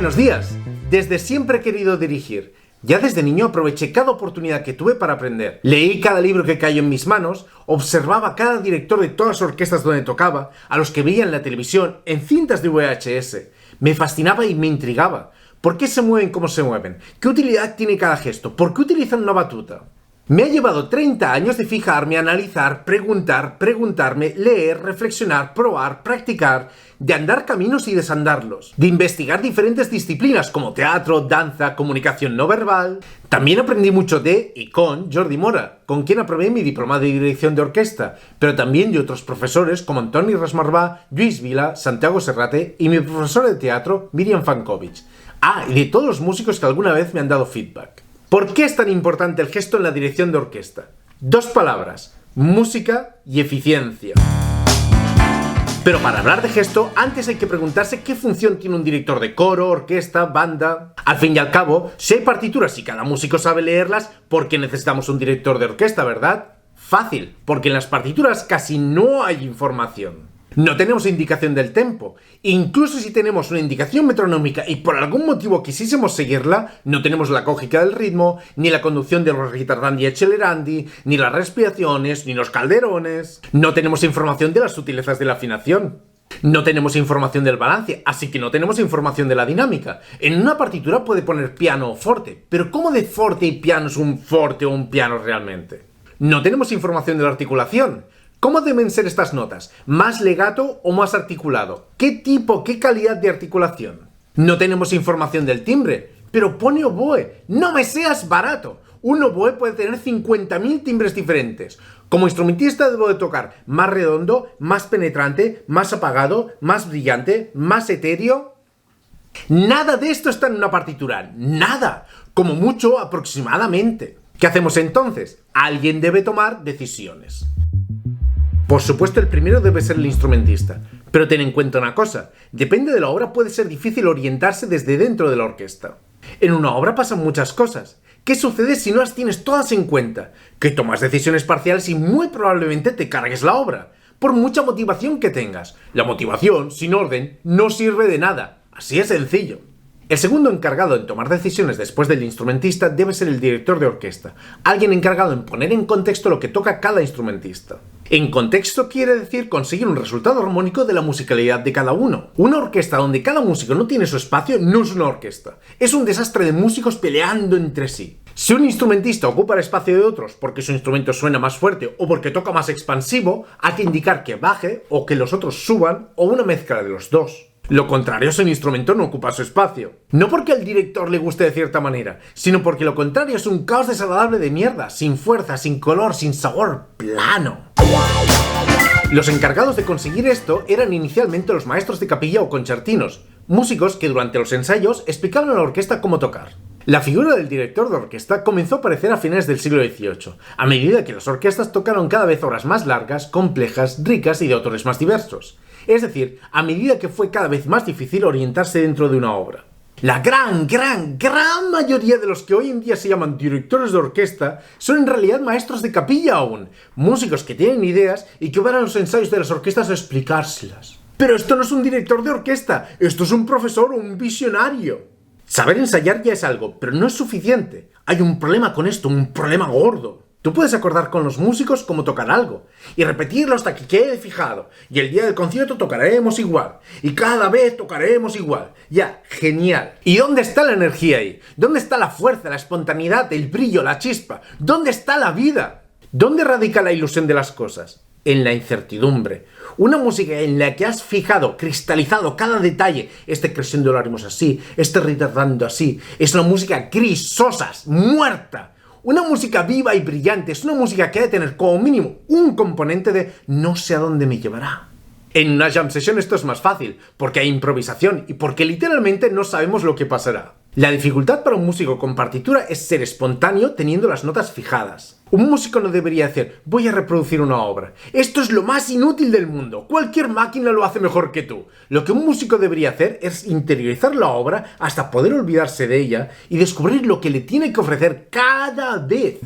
Buenos días. Desde siempre he querido dirigir. Ya desde niño aproveché cada oportunidad que tuve para aprender. Leí cada libro que cayó en mis manos, observaba a cada director de todas las orquestas donde tocaba, a los que veía en la televisión, en cintas de VHS. Me fascinaba y me intrigaba. ¿Por qué se mueven como se mueven? ¿Qué utilidad tiene cada gesto? ¿Por qué utilizan una batuta? Me ha llevado 30 años de fijarme, analizar, preguntarme, leer, reflexionar, probar, practicar, de andar caminos y desandarlos, de investigar diferentes disciplinas como teatro, danza, comunicación no verbal. También aprendí mucho de y con Jordi Mora, con quien aprobé mi diploma de dirección de orquesta, pero también de otros profesores como Antoni Rasmarbà, Lluís Vila, Santiago Serrate y mi profesora de teatro, Míriam Fankovic. Y de todos los músicos que alguna vez me han dado feedback. ¿Por qué es tan importante el gesto en la dirección de orquesta? 2 palabras: música y eficiencia. Pero para hablar de gesto, antes hay que preguntarse qué función tiene un director de coro, orquesta, banda. Al fin y al cabo, si hay partituras y cada músico sabe leerlas, ¿por qué necesitamos un director de orquesta, verdad? Fácil, porque en las partituras casi no hay información. No tenemos indicación del tempo. Incluso si tenemos una indicación metronómica y por algún motivo quisiésemos seguirla, no tenemos la cógica del ritmo, ni la conducción de los ritardandi y accelerandi, ni las respiraciones, ni los calderones. No tenemos información de las sutilezas de la afinación. No tenemos información del balance, así que no tenemos información de la dinámica. En una partitura puede poner piano o forte, pero ¿cómo de forte y piano es un forte o un piano realmente? No tenemos información de la articulación. ¿Cómo deben ser estas notas? ¿Más legato o más articulado? ¿Qué tipo, qué calidad de articulación? No tenemos información del timbre, pero pone oboe. ¡No me seas barato! Un oboe puede tener 50.000 timbres diferentes. Como instrumentista debo de tocar más redondo, más penetrante, más apagado, más brillante, más etéreo. Nada de esto está en una partitura. ¡Nada! Como mucho, aproximadamente. ¿Qué hacemos entonces? Alguien debe tomar decisiones. Por supuesto, el primero debe ser el instrumentista, pero ten en cuenta una cosa: depende de la obra, puede ser difícil orientarse desde dentro de la orquesta. En una obra pasan muchas cosas. ¿Qué sucede si no las tienes todas en cuenta? Que tomas decisiones parciales y muy probablemente te cargues la obra, por mucha motivación que tengas. La motivación, sin orden, no sirve de nada. Así es sencillo. El segundo encargado en tomar decisiones después del instrumentista debe ser el director de orquesta, alguien encargado en poner en contexto lo que toca cada instrumentista. En contexto quiere decir conseguir un resultado armónico de la musicalidad de cada uno. Una orquesta donde cada músico no tiene su espacio no es una orquesta. Es un desastre de músicos peleando entre sí. Si un instrumentista ocupa el espacio de otros porque su instrumento suena más fuerte o porque toca más expansivo, hay que indicar que baje o que los otros suban o una mezcla de los dos. Lo contrario es el instrumento no ocupa su espacio. No porque al director le guste de cierta manera, sino porque lo contrario es un caos desagradable de mierda, sin fuerza, sin color, sin sabor, plano. Los encargados de conseguir esto eran inicialmente los maestros de capilla o concertinos, músicos que durante los ensayos explicaban a la orquesta cómo tocar. La figura del director de orquesta comenzó a aparecer a finales del siglo XVIII, a medida que las orquestas tocaron cada vez obras más largas, complejas, ricas y de autores más diversos. Es decir, a medida que fue cada vez más difícil orientarse dentro de una obra. La gran mayoría de los que hoy en día se llaman directores de orquesta son en realidad maestros de capilla aún, músicos que tienen ideas y que van a los ensayos de las orquestas a explicárselas. Pero esto no es un director de orquesta, esto es un profesor o un visionario. Saber ensayar ya es algo, pero no es suficiente. Hay un problema con esto, un problema gordo. Tú puedes acordar con los músicos cómo tocar algo y repetirlo hasta que quede fijado. Y el día del concierto tocaremos igual. Y cada vez tocaremos igual. Ya, genial. ¿Y dónde está la energía ahí? ¿Dónde está la fuerza, la espontaneidad, el brillo, la chispa? ¿Dónde está la vida? ¿Dónde radica la ilusión de las cosas? En la incertidumbre. Una música en la que has fijado, cristalizado cada detalle. Este crescendo largo es así, este retardando así. Es una música gris, sosas, muerta. Una música viva y brillante. Es una música que ha de tener como mínimo un componente de no sé a dónde me llevará. En una jam session esto es más fácil, porque hay improvisación y porque literalmente no sabemos lo que pasará. La dificultad para un músico con partitura es ser espontáneo teniendo las notas fijadas. Un músico no debería decir, voy a reproducir una obra. Esto es lo más inútil del mundo. Cualquier máquina lo hace mejor que tú. Lo que un músico debería hacer es interiorizar la obra hasta poder olvidarse de ella y descubrir lo que le tiene que ofrecer cada vez.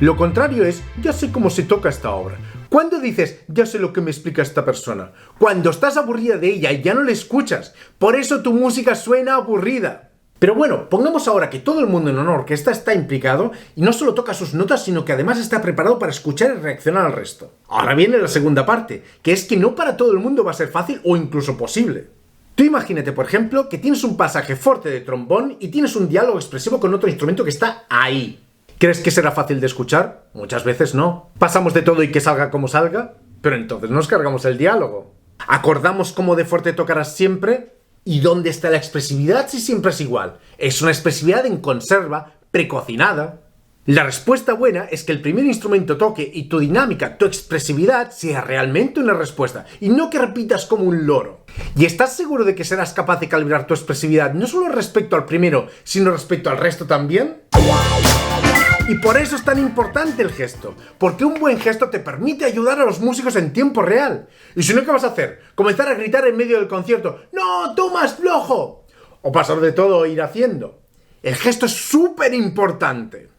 Lo contrario es, ya sé cómo se toca esta obra. ¿Cuándo dices, ya sé lo que me explica esta persona? Cuando estás aburrida de ella y ya no le escuchas. Por eso tu música suena aburrida. Pero bueno, pongamos ahora que todo el mundo en una orquesta está implicado y no solo toca sus notas, sino que además está preparado para escuchar y reaccionar al resto. Ahora viene la segunda parte, que es que no para todo el mundo va a ser fácil o incluso posible. Tú imagínate, por ejemplo, que tienes un pasaje fuerte de trombón y tienes un diálogo expresivo con otro instrumento que está ahí. ¿Crees que será fácil de escuchar? Muchas veces no. Pasamos de todo y que salga como salga, pero entonces nos cargamos el diálogo. ¿Acordamos cómo de fuerte tocarás siempre? ¿Y dónde está la expresividad si siempre es igual? Es una expresividad en conserva, precocinada. La respuesta buena es que el primer instrumento toque y tu dinámica, tu expresividad sea realmente una respuesta y no que repitas como un loro. ¿Y estás seguro de que serás capaz de calibrar tu expresividad no solo respecto al primero, sino respecto al resto también? Y por eso es tan importante el gesto, porque un buen gesto te permite ayudar a los músicos en tiempo real. Y si no, ¿qué vas a hacer? ¿Comenzar a gritar en medio del concierto? ¡No, tú más flojo! ¿O pasar de todo o ir haciendo? El gesto es súper importante.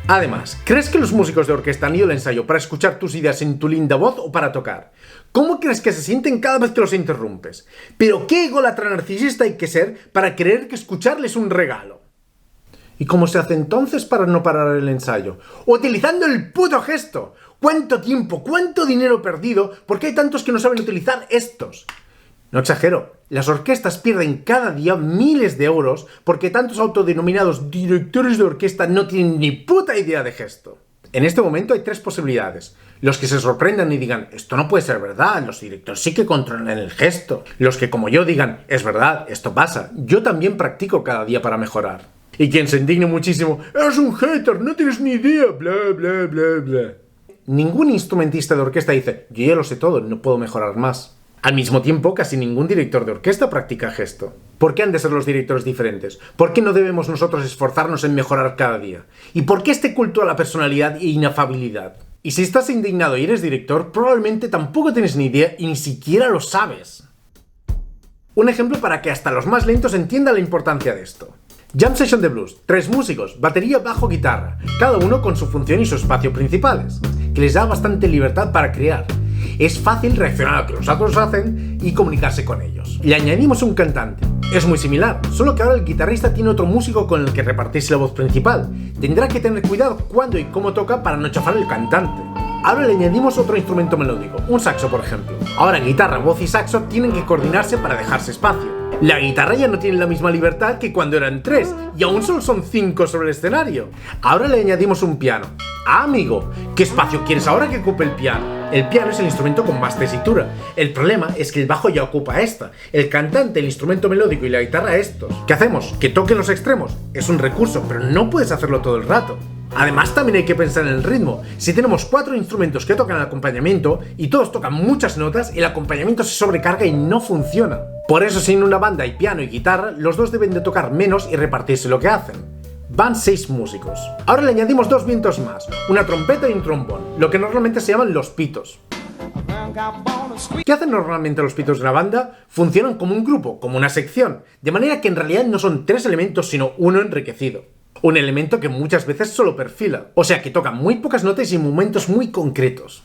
Además, ¿crees que los músicos de orquesta han ido al ensayo para escuchar tus ideas en tu linda voz o para tocar? ¿Cómo crees que se sienten cada vez que los interrumpes? Pero qué ególatra narcisista hay que ser para creer que escucharles es un regalo. ¿Y cómo se hace entonces para no parar el ensayo? Utilizando el puto gesto. ¿Cuánto tiempo, cuánto dinero perdido? Porque hay tantos que no saben utilizar estos. No exagero, las orquestas pierden cada día miles de euros porque tantos autodenominados directores de orquesta no tienen ni puta idea de gesto. En este momento hay tres posibilidades. Los que se sorprendan y digan, esto no puede ser verdad, los directores sí que controlan el gesto. Los que como yo digan, es verdad, esto pasa. Yo también practico cada día para mejorar. Y quien se indigne muchísimo, eres un hater, no tienes ni idea, bla bla bla bla. Ningún instrumentista de orquesta dice, yo ya lo sé todo, no puedo mejorar más. Al mismo tiempo, casi ningún director de orquesta practica gesto. ¿Por qué han de ser los directores diferentes? ¿Por qué no debemos nosotros esforzarnos en mejorar cada día? ¿Y por qué este culto a la personalidad e inafabilidad? Y si estás indignado y eres director, probablemente tampoco tienes ni idea y ni siquiera lo sabes. Un ejemplo para que hasta los más lentos entiendan la importancia de esto. Jam Session de Blues, 3 músicos, batería, bajo, guitarra, cada uno con su función y su espacio principales, que les da bastante libertad para crear. Es fácil reaccionar a lo que los otros hacen y comunicarse con ellos. Le añadimos un cantante. Es muy similar, solo que ahora el guitarrista tiene otro músico con el que repartirse la voz principal. Tendrá que tener cuidado cuándo y cómo toca para no chafar al cantante. Ahora le añadimos otro instrumento melódico, un saxo por ejemplo. Ahora guitarra, voz y saxo tienen que coordinarse para dejarse espacio. La guitarra ya no tiene la misma libertad que cuando eran 3, y aún solo son 5 sobre el escenario. Ahora le añadimos un piano. Ah, amigo, ¿qué espacio quieres ahora que ocupe el piano? El piano es el instrumento con más tesitura. El problema es que el bajo ya ocupa esta, el cantante, el instrumento melódico y la guitarra estos. ¿Qué hacemos? ¿Que toquen los extremos? Es un recurso, pero no puedes hacerlo todo el rato. Además también hay que pensar en el ritmo. Si tenemos 4 instrumentos que tocan el acompañamiento y todos tocan muchas notas, el acompañamiento se sobrecarga y no funciona. Por eso si en una banda hay piano y guitarra, los dos deben de tocar menos y repartirse lo que hacen. Van 6 músicos. Ahora le añadimos 2 vientos más, una trompeta y un trombón, lo que normalmente se llaman los pitos. ¿Qué hacen normalmente los pitos de una banda? Funcionan como un grupo, como una sección, de manera que en realidad no son 3 elementos sino uno enriquecido. Un elemento que muchas veces solo perfila, o sea que toca muy pocas notas y en momentos muy concretos.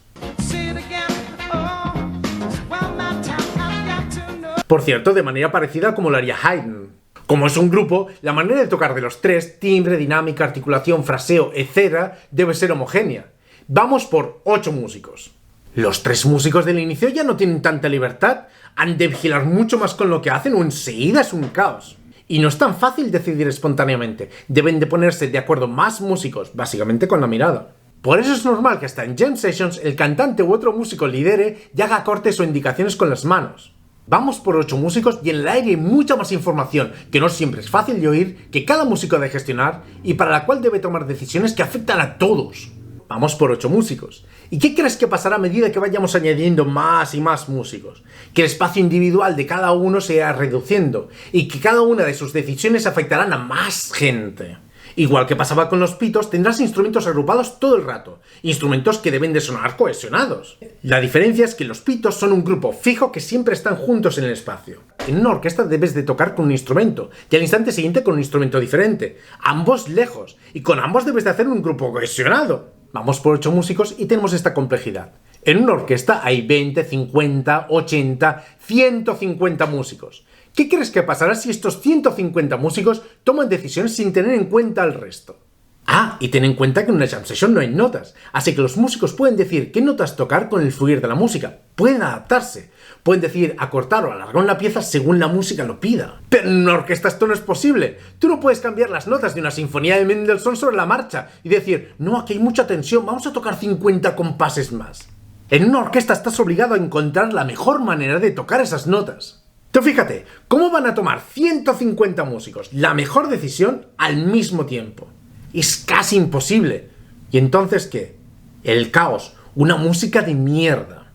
Por cierto, de manera parecida como lo haría Haydn. Como es un grupo, la manera de tocar de los 3, timbre, dinámica, articulación, fraseo, etc., debe ser homogénea. Vamos por 8 músicos. Los 3 músicos del inicio ya no tienen tanta libertad, han de vigilar mucho más con lo que hacen o enseguida es un caos. Y no es tan fácil decidir espontáneamente, deben de ponerse de acuerdo más músicos, básicamente con la mirada. Por eso es normal que hasta en jam sessions el cantante u otro músico lidere y haga cortes o indicaciones con las manos. Vamos por 8 músicos y en el aire hay mucha más información, que no siempre es fácil de oír, que cada músico ha de gestionar y para la cual debe tomar decisiones que afectan a todos. Vamos por 8 músicos. ¿Y qué crees que pasará a medida que vayamos añadiendo más y más músicos? Que el espacio individual de cada uno se irá reduciendo y que cada una de sus decisiones afectarán a más gente. Igual que pasaba con los pitos, tendrás instrumentos agrupados todo el rato, instrumentos que deben de sonar cohesionados. La diferencia es que los pitos son un grupo fijo que siempre están juntos en el espacio. En una orquesta debes de tocar con un instrumento, y al instante siguiente con un instrumento diferente, ambos lejos, y con ambos debes de hacer un grupo cohesionado. vamos por 8 músicos y tenemos esta complejidad. En una orquesta hay 20, 50, 80, 150 músicos. ¿Qué crees que pasará si estos 150 músicos toman decisiones sin tener en cuenta al resto? Ah, y ten en cuenta que en una jam session no hay notas, así que los músicos pueden decir qué notas tocar con el fluir de la música, pueden adaptarse, pueden decidir acortar o alargar una pieza según la música lo pida. Pero en una orquesta esto no es posible, tú no puedes cambiar las notas de una sinfonía de Mendelssohn sobre la marcha y decir, no, aquí hay mucha tensión, vamos a tocar 50 compases más. En una orquesta estás obligado a encontrar la mejor manera de tocar esas notas. Tú fíjate, ¿cómo van a tomar 150 músicos la mejor decisión al mismo tiempo? Es casi imposible. ¿Y entonces qué? El caos, una música de mierda.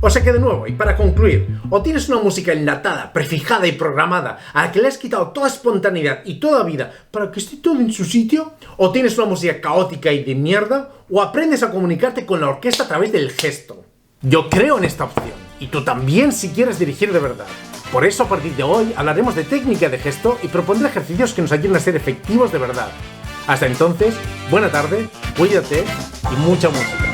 O sea que de nuevo, y para concluir, o tienes una música enlatada, prefijada y programada, a la que le has quitado toda espontaneidad y toda vida para que esté todo en su sitio, o tienes una música caótica y de mierda, o aprendes a comunicarte con la orquesta a través del gesto. Yo creo en esta opción, y tú también si quieres dirigir de verdad. Por eso a partir de hoy hablaremos de técnica de gesto y propondré ejercicios que nos ayuden a ser efectivos de verdad. Hasta entonces, buena tarde, cuídate y mucha música.